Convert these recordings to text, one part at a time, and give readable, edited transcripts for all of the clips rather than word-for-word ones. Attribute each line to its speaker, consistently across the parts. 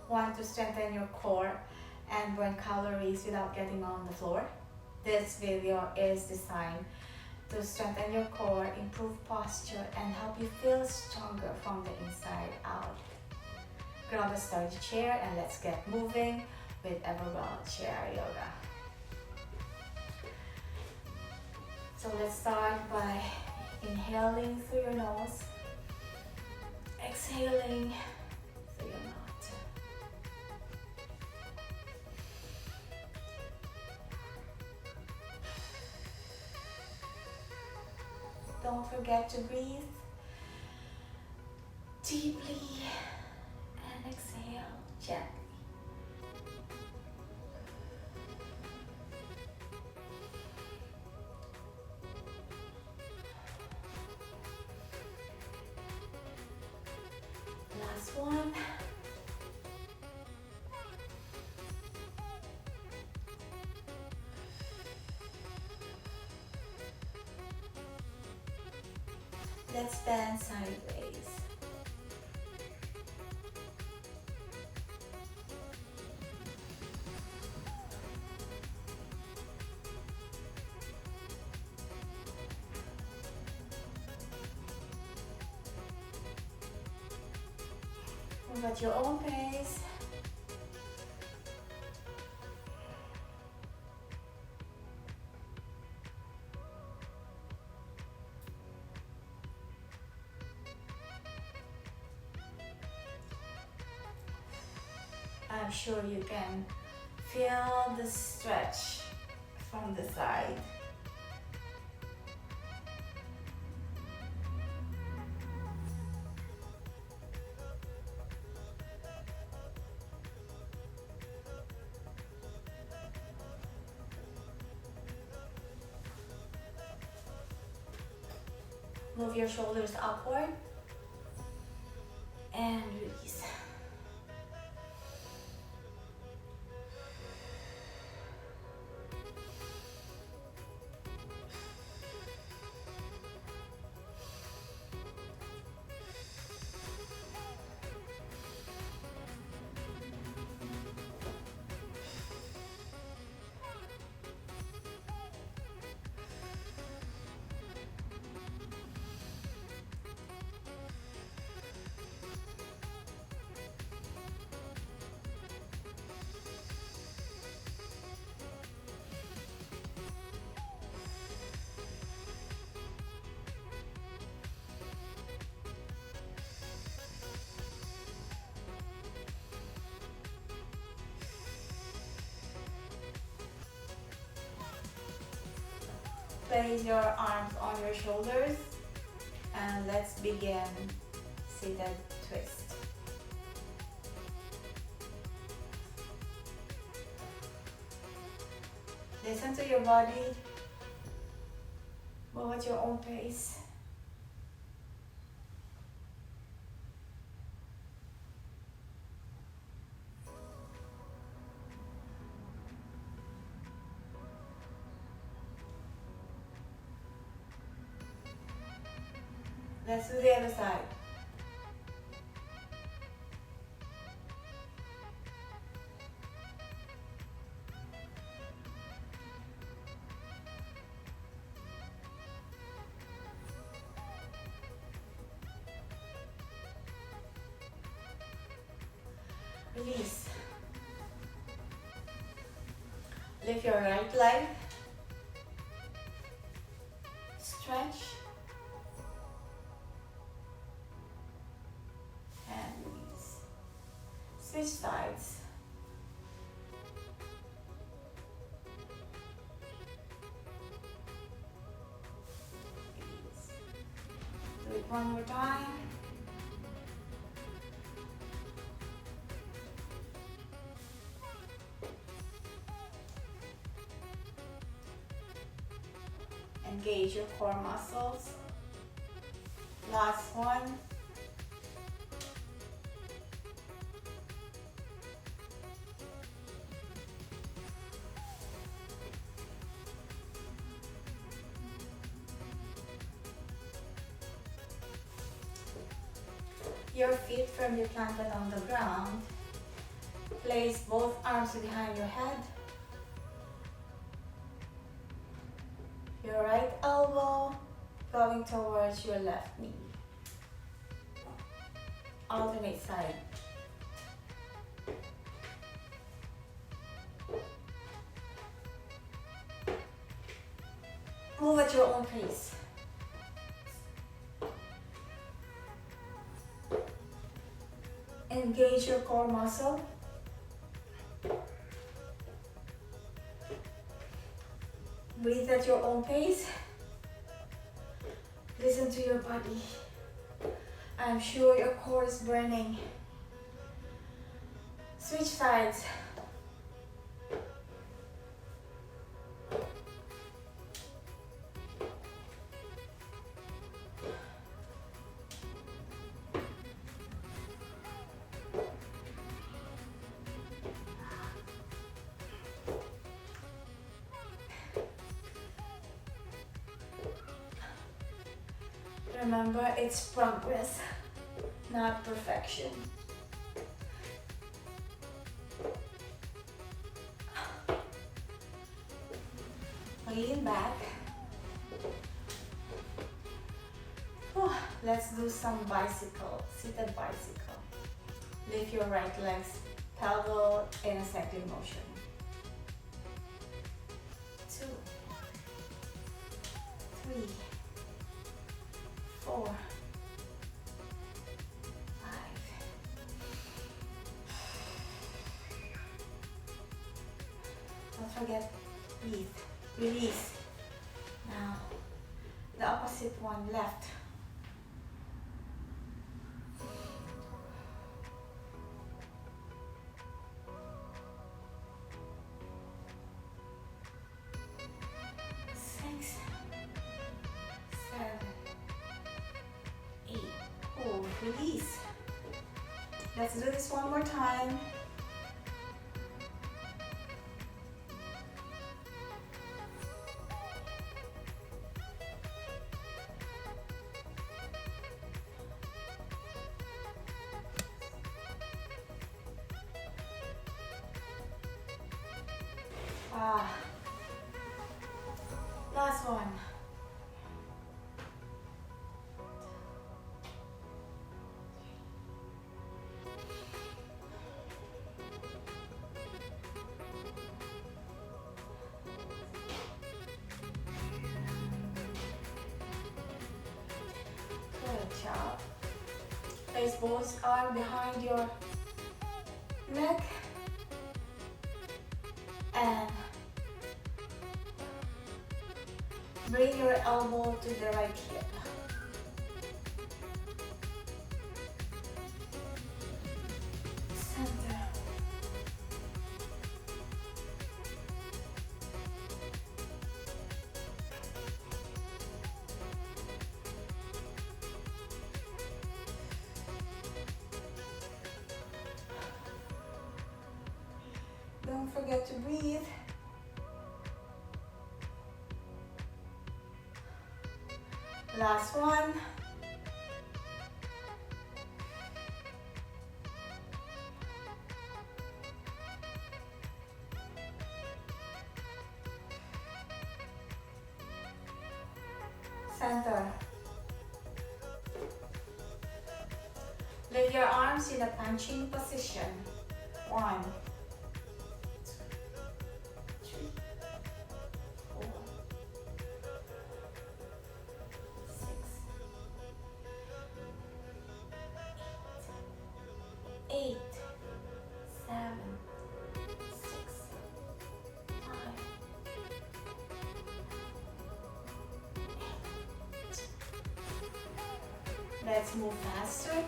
Speaker 1: Want to strengthen your core and burn calories without getting on the floor? This video is designed to strengthen your core, improve posture, and help you feel stronger from the inside out. Grab a sturdy chair and let's get moving with EverWell Chair Yoga. So let's start by inhaling through your nose, exhaling through your mouth. Don't forget to breathe deeply and exhale gently. Last one. Let's bend sideways. Move at your own pace. I'm sure you can feel the stretch from the side. Move your shoulders upward and release. Place your arms on your shoulders and let's begin seated twist. Listen to your body. Move at your own pace. Let's do the other side. Release. Lift your right leg. Stretch. Switch sides. Do it one more time. Engage your core muscles. Last one. Your feet firmly planted on the ground. place both arms behind your head. Your right elbow going towards your left knee. Alternate side. Move at your own pace. Engage your core muscle. Breathe at your own pace. Listen to your body. I'm sure your core is burning. Switch sides. Remember, it's progress, not perfection. Lean back. Let's do some bicycle, seated bicycle. Lift your right legs parallel in a cycling motion. 2, 3, 4, 5. Don't forget, breathe, release. Now, the opposite one, left. Release. Let's do this one more time. Last one. Place both arms behind your neck and bring your elbow to the right hip. Center. Don't forget to breathe. Last one. Center. Lift your arms in a punching position. 1, 8, 7, 6, 5. Let's move faster.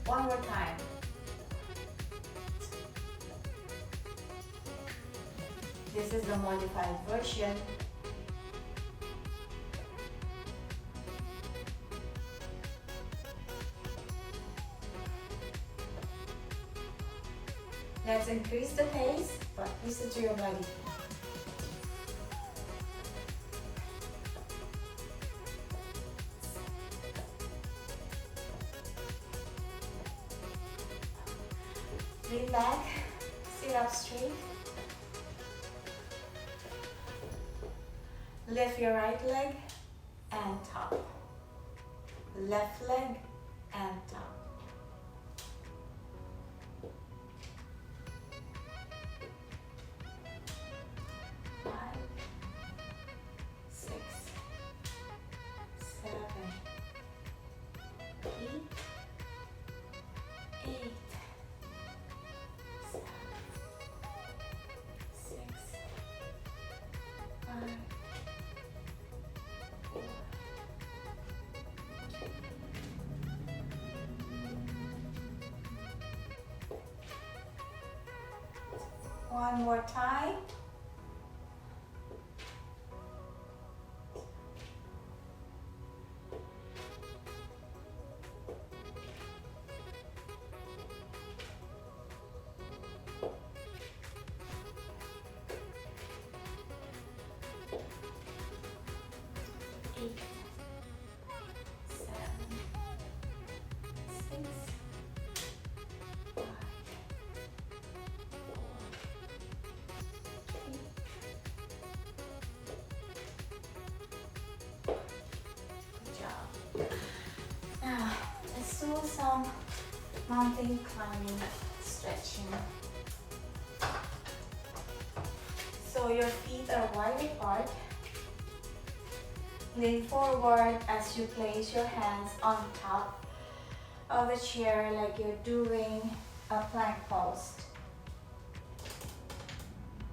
Speaker 1: One more time. This is the modified version. Let's increase the pace, but listen to your body. Lean back, sit up straight. Lift your right leg and top. Left leg and top. Five, six, seven, eight, seven, six, five, four, one more time. Eight, seven, six, five, good job. Now, let's do some mountain climbing stretching. So your feet are wide apart. Lean forward as you place your hands on top of the chair like you're doing a plank post.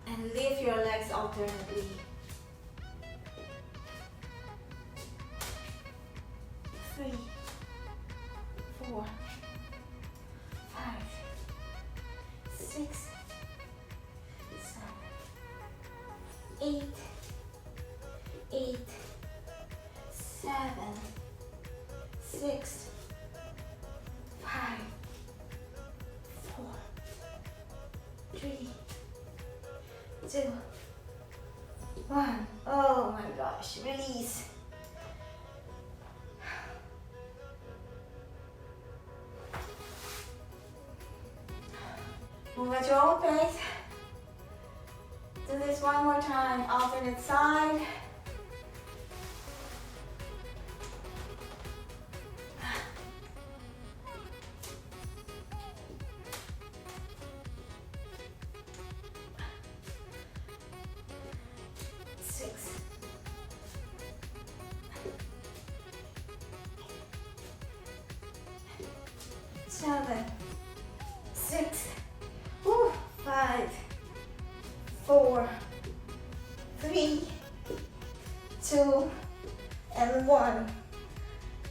Speaker 1: And lift your legs alternately. 3, 4, 5, 6, 7, 8, 7, 6, 5, 4, 3, 2, 1. Oh my gosh, release. Move at your own pace. Do this one more time, alternate side. Seven, 6, 5, 4, 3, 2, and 1.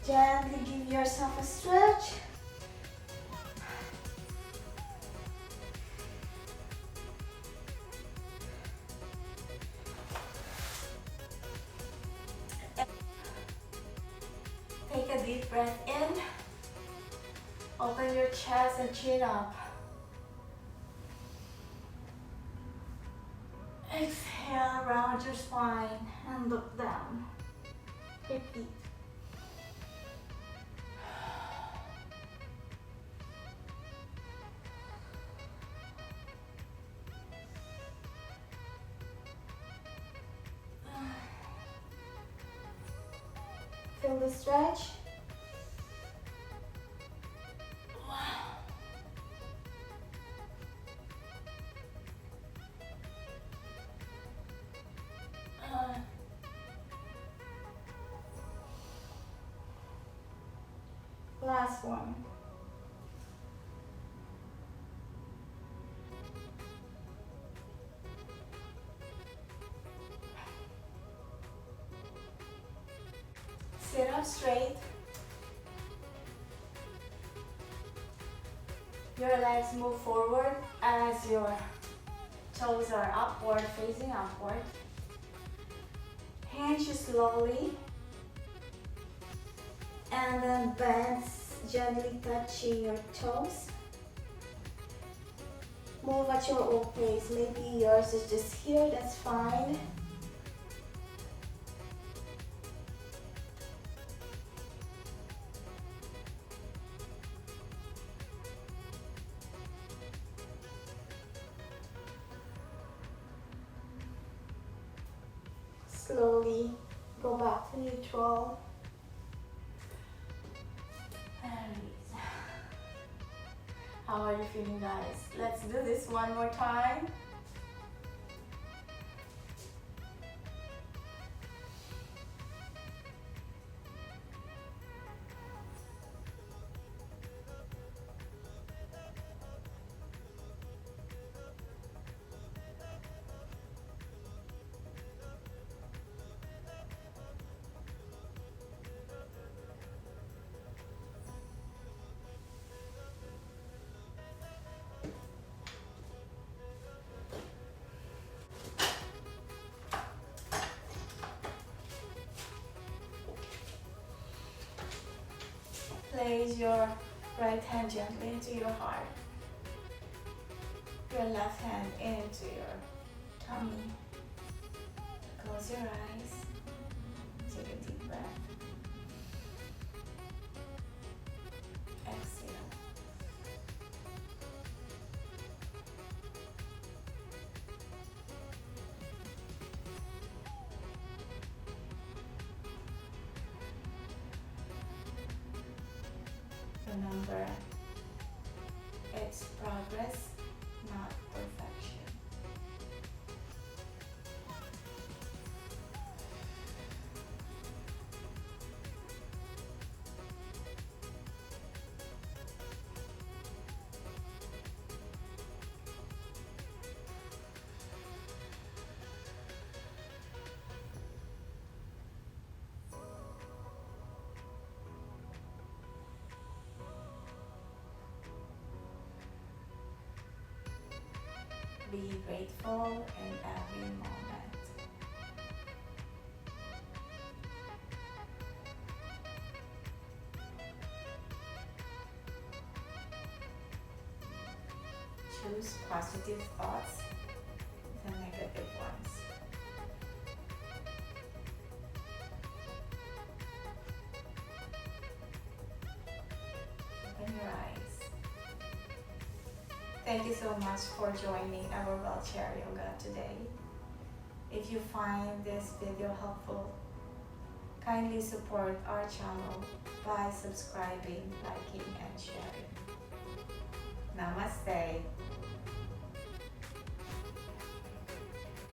Speaker 1: Gently give yourself a stretch. Take a deep breath in. Open your chest and chin up. Exhale, round your spine and look down. Repeat. Feel the stretch. Last one. Sit up straight. Your legs move forward as your toes are upward, facing upward. Hinge slowly. And then bend, gently touching your toes. Move at your own pace. Maybe yours is just here, that's fine. Slowly go back to neutral. And release. How are you feeling, guys? Let's do this one more time. Place your right hand gently into your heart. Your left hand into your tummy. Close your eyes. Take a deep breath. Exhale. Remember, it's progress, not perfection. Be grateful in every moment. Choose positive thoughts than negative ones. Open your eyes. Thank you so much for joining EverWell Chair Yoga today. If you find this video helpful, kindly support our channel by subscribing, liking, and sharing. Namaste.